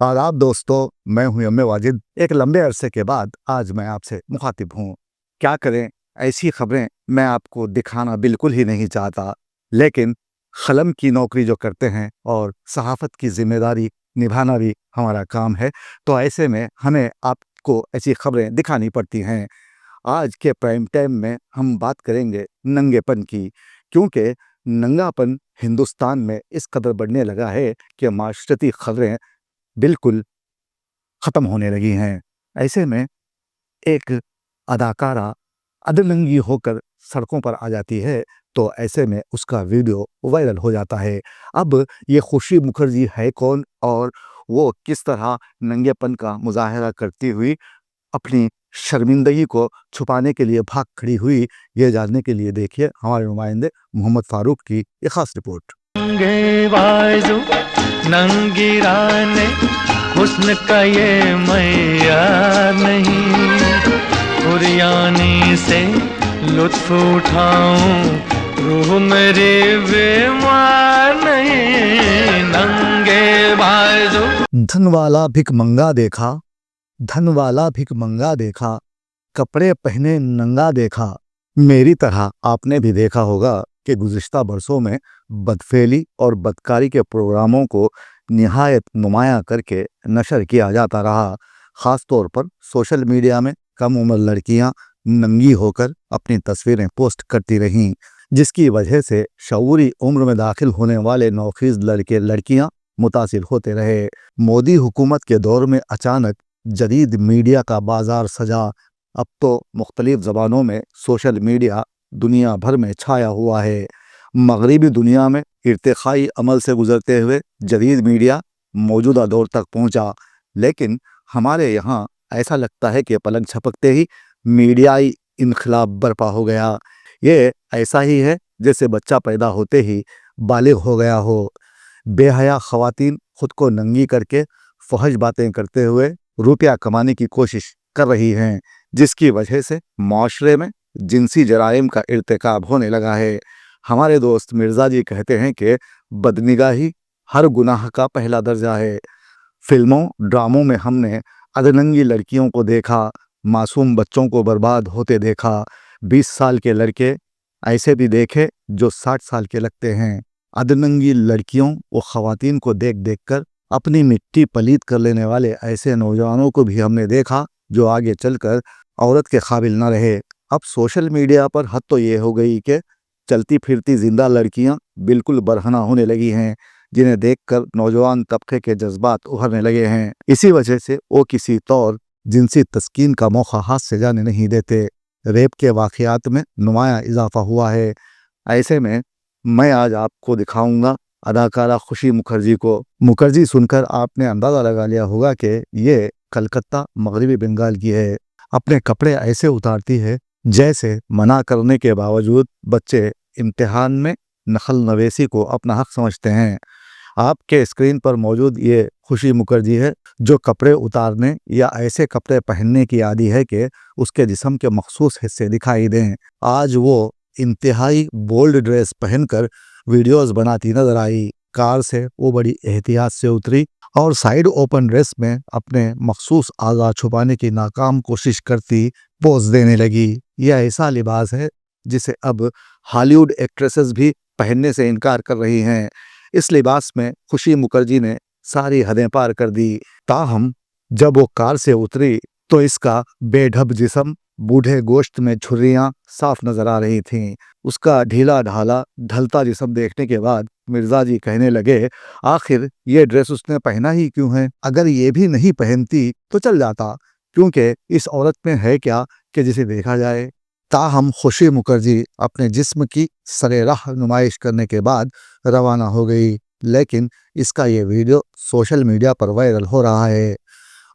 आदाब दोस्तों, मैं हूं एम ए वाजिद। एक लंबे अरसे के बाद आज मैं आपसे मुखातिब हूं। क्या करें, ऐसी खबरें मैं आपको दिखाना बिल्कुल ही नहीं चाहता, लेकिन कलम की नौकरी जो करते हैं और सहाफ़त की जिम्मेदारी निभाना भी हमारा काम है, तो ऐसे में हमें आपको ऐसी खबरें दिखानी पड़ती हैं। आज के प्राइम टाइम में हम बात करेंगे नंगेपन की, क्योंकि नंगापन हिंदुस्तान में इस कदर बढ़ने लगा है कि माशरती खबरें बिल्कुल ख़त्म होने लगी हैं। ऐसे में एक अदाकारा अधनंगी होकर सड़कों पर आ जाती है, तो ऐसे में उसका वीडियो वायरल हो जाता है। अब ये खुशी मुखर्जी है कौन और वो किस तरह नंगेपन का मुजाहरा करती हुई अपनी शर्मिंदगी को छुपाने के लिए भाग खड़ी हुई, ये जानने के लिए देखिए हमारे नुमाइंदे मोहम्मद फारूक की ये खास रिपोर्ट। नंगे बाजू नंगी राने हुस्न का ये मैयार नहीं, हुरियानी से लुत्फ उठाऊं रूह मेरी बीमार नहीं। नंगे बाजू धन वाला भिख मंगा देखा, धन वाला भिख मंगा देखा, कपड़े पहने नंगा देखा। मेरी तरह आपने भी देखा होगा कि गुज़िश्ता बरसों में बदफेली और बदकारी के प्रोग्रामों को निहायत नुमायां करके नशर किया जाता रहा। ख़ास तौर पर सोशल मीडिया में कम उम्र लड़कियां नंगी होकर अपनी तस्वीरें पोस्ट करती रहीं, जिसकी वजह से शऊरी उम्र में दाखिल होने वाले नौखीज़ लड़के लड़कियां मुतासिर होते रहे। मोदी हुकूमत के दौर में अचानक जदीद मीडिया का बाजार सजा। अब तो मुख्तलिफ ज़बानों में सोशल मीडिया दुनिया भर में छाया हुआ है। मगरिबी दुनिया में इर्तिखाई अमल से गुजरते हुए जदीद मीडिया मौजूदा दौर तक पहुंचा, लेकिन हमारे यहाँ ऐसा लगता है कि पलक झपकते ही मीडियाई इनकलाब बर्पा हो गया। ये ऐसा ही है जैसे बच्चा पैदा होते ही बालिग हो गया हो। बेहया ख़वातीन खुद को नंगी करके फहश बातें करते हुए रुपया कमाने की कोशिश कर रही हैं, जिसकी वजह से माशरे में जिनसी जराइम का इर्तिकाब होने लगा है। हमारे दोस्त मिर्ज़ा जी कहते हैं कि बदनिगाही हर गुनाह का पहला दर्जा है। फिल्मों ड्रामों में हमने अधनंगी लड़कियों को देखा, मासूम बच्चों को बर्बाद होते देखा। 20 साल के लड़के ऐसे भी देखे जो 60 साल के लगते हैं। अधनंगी लड़कियों व ख़वातीन को देख देख कर अपनी मिट्टी पलीत कर लेने वाले ऐसे नौजवानों को भी हमने देखा जो आगे चलकर औरत के काबिल न रहे। अब सोशल मीडिया पर हद तो ये हो गई कि चलती फिरती जिंदा लड़कियां बिल्कुल बरहना होने लगी हैं, जिन्हें देखकर नौजवान तबके के जज्बात उभरने लगे हैं। इसी वजह से वो किसी तौर जिनसी तस्कीन का मौका हाथ से जाने नहीं देते। रेप के वाक़यात में नुमायां इजाफा हुआ है। ऐसे में मैं आज आपको दिखाऊंगा अदाकारा खुशी मुखर्जी को। मुखर्जी सुनकर आपने अंदाज़ा लगा लिया होगा कि ये कलकत्ता मगरबी बंगाल की है। अपने कपड़े ऐसे उतारती है जैसे मना करने के बावजूद बच्चे इम्तिहान में नकल नवेसी को अपना हक समझते हैं। आपके स्क्रीन पर मौजूद ये खुशी मुखर्जी है, जो कपड़े उतारने या ऐसे कपड़े पहनने की आदी है कि उसके जिस्म के मखसूस हिस्से दिखाई दें। आज वो इंतहाई बोल्ड ड्रेस पहनकर वीडियोस बनाती नजर आई। कार से वो बड़ी एहतियात से उतरी और साइड ओपन ड्रेस में अपने मखसूस आज़ा छुपाने की नाकाम कोशिश करती पोज देने लगी। यह ऐसा लिबास है जिसे अब हॉलीवुड एक्ट्रेसेस भी पहनने से इनकार कर रही हैं। इस लिबास में खुशी मुखर्जी ने सारी हदें पार कर दी। ताहम जब वो कार से उतरी तो इसका बेढब जिस्म बूढ़े गोश्त में झुर्रियां साफ नजर आ रही थीं। उसका ढीला ढाला ढलता जिस्म देखने के बाद मिर्ज़ा जी कहने लगे, आखिर ये ड्रेस उसने पहना ही क्यों है? अगर ये भी नहीं पहनती तो चल जाता, क्योंकि इस औरत में है क्या कि जिसे देखा जाए। ताहम खुशी मुखर्जी अपने जिस्म की सरेराह नुमाइश करने के बाद रवाना हो गई, लेकिन इसका ये वीडियो सोशल मीडिया पर वायरल हो रहा है।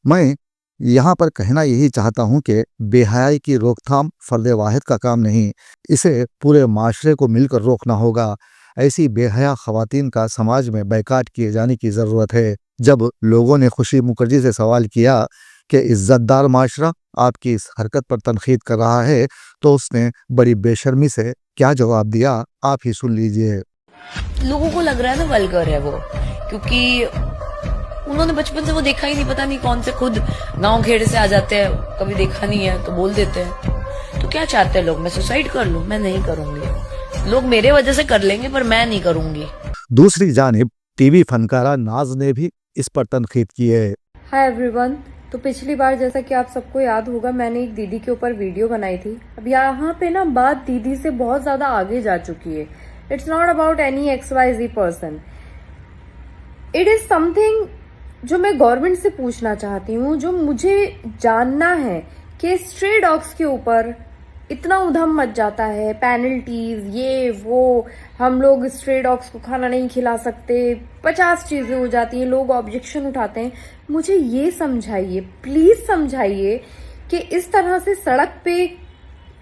मैं यहाँ पर कहना यही चाहता हूँ कि बेहयाई की रोकथाम फर्द वाहिद का काम नहीं, इसे पूरे माशरे को मिलकर रोकना होगा। ऐसी बेहया ख़वातीन का समाज में बैकाट किए जाने की ज़रूरत है। जब लोगों ने खुशी मुखर्जी से सवाल किया कि इज़्ज़तदार माशरा आपकी इस हरकत पर तनकीद कर रहा है, तो उसने बड़ी बेशर्मी से क्या जवाब दिया, आप ही सुन लीजिए। लोगों को लग रहा है ना वल्गर है वो, क्योंकि उन्होंने बचपन से वो देखा ही नहीं, पता नहीं कौन से खुद गांव घेरे से आ जाते हैं, कभी देखा नहीं है तो बोल देते हैं। तो क्या चाहते हैं लोग, मैं सुसाइड कर लूं? मैं नहीं करूंगी। लोग मेरे वजह से कर लेंगे पर मैं नहीं करूंगी। दूसरी जानिब टीवी फनकारा नाज ने भी इस पर तनकीद की है। Hi everyone. तो पिछली बार जैसा कि आप सबको याद होगा, मैंने एक दीदी के ऊपर वीडियो बनाई थी। अब यहाँ पे ना बात दीदी से बहुत ज्यादा आगे जा चुकी है। It's not about any XYZ person, it is something जो मैं गवर्नमेंट से पूछना चाहती हूँ, जो मुझे जानना है कि स्ट्रे डॉग्स के ऊपर इतना उधम मच जाता है, पेनल्टीज, ये वो, हम लोग स्ट्रे डॉग्स को खाना नहीं खिला सकते, 50 चीजें हो जाती हैं, लोग ऑब्जेक्शन उठाते हैं। मुझे ये समझाइए, प्लीज समझाइए कि इस तरह से सड़क पे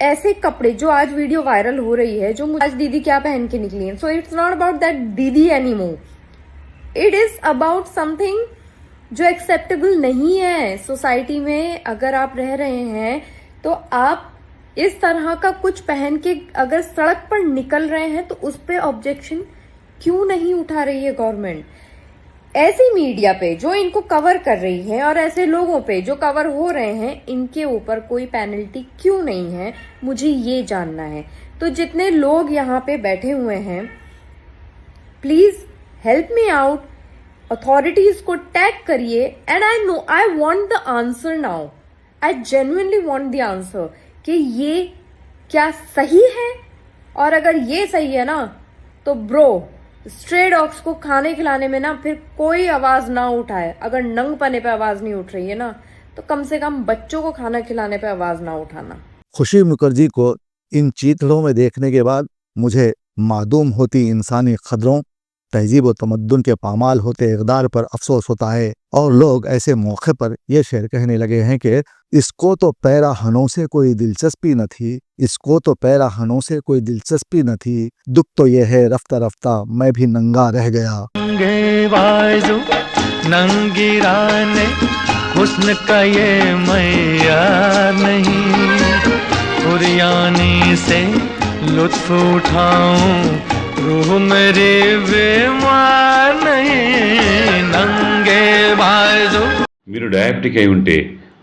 ऐसे कपड़े, जो आज वीडियो वायरल हो रही है, जो आज दीदी क्या पहन के निकली है, so it's not about that दीदी anymore, it is about something जो एक्सेप्टेबल नहीं है सोसाइटी में। अगर आप रह रहे हैं तो आप इस तरह का कुछ पहन के अगर सड़क पर निकल रहे हैं तो उस पे ऑब्जेक्शन क्यों नहीं उठा रही है गवर्नमेंट? ऐसी मीडिया पे जो इनको कवर कर रही है और ऐसे लोगों पे जो कवर हो रहे हैं, इनके ऊपर कोई पेनल्टी क्यों नहीं है? मुझे ये जानना है। तो जितने लोग यहाँ पे बैठे हुए हैं, please help me out, authorities को टैग करिए। And I want the answer now, I genuinely want the answer कि ये क्या सही है? और अगर ये सही है ना, तो ब्रो, स्ट्रे डॉग्स को खाने खिलाने में ना फिर कोई आवाज ना उठाए। अगर नंग पने पे आवाज नहीं उठ रही है ना, तो कम से कम बच्चों को खाना खिलाने पे आवाज ना उठाना। खुशी मुखर्जी को इन चीतड़ों में देखने के बाद मुझे मादूम होती इंसानी कदरों, तहजीब व तमद्दुन के पामाल होते इक़दार पर अफसोस होता है। और लोग ऐसे मौके पर यह शेर कहने लगे हैं कि इसको तो पैराहनों से कोई दिलचस्पी न थी, इसको तो पैराहनों से कोई दिलचस्पी न थी, दुख तो यह है रफ्ता रफ्ता मैं भी नंगा रह गया। नंगे बाजू नंगी राने हुस्न का ये मैयार नहीं, उरियानी से लुत्फ उठाऊं रूह मेरी बीमार नहीं, नंगे बाजू। మీరు డయాబెటిక్ అయి ఉంటే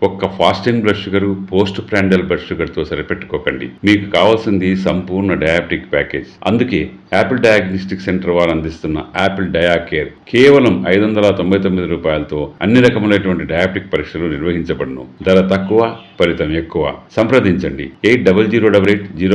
ఒక్క fasting blood sugar, post prandial blood షుగర్తో సరిపెట్టుకోకండి. మీకు కావాల్సింది సంపూర్ణ డయాబెటిక్ ప్యాకేజ్. అందుకే యాపిల్ డయాగ్నోస్టిక్ సెంటర్ వారు అందిస్తున్న యాపిల్ డయా కేర్ కేవలం 599 రూపాయలతో అన్ని రకములైనటువంటి డయాబెటిక్ పరీక్షలు నిర్వహించబడును. ధర తక్కువ, ఫలితం ఎక్కువ. సంప్రదించండి 800880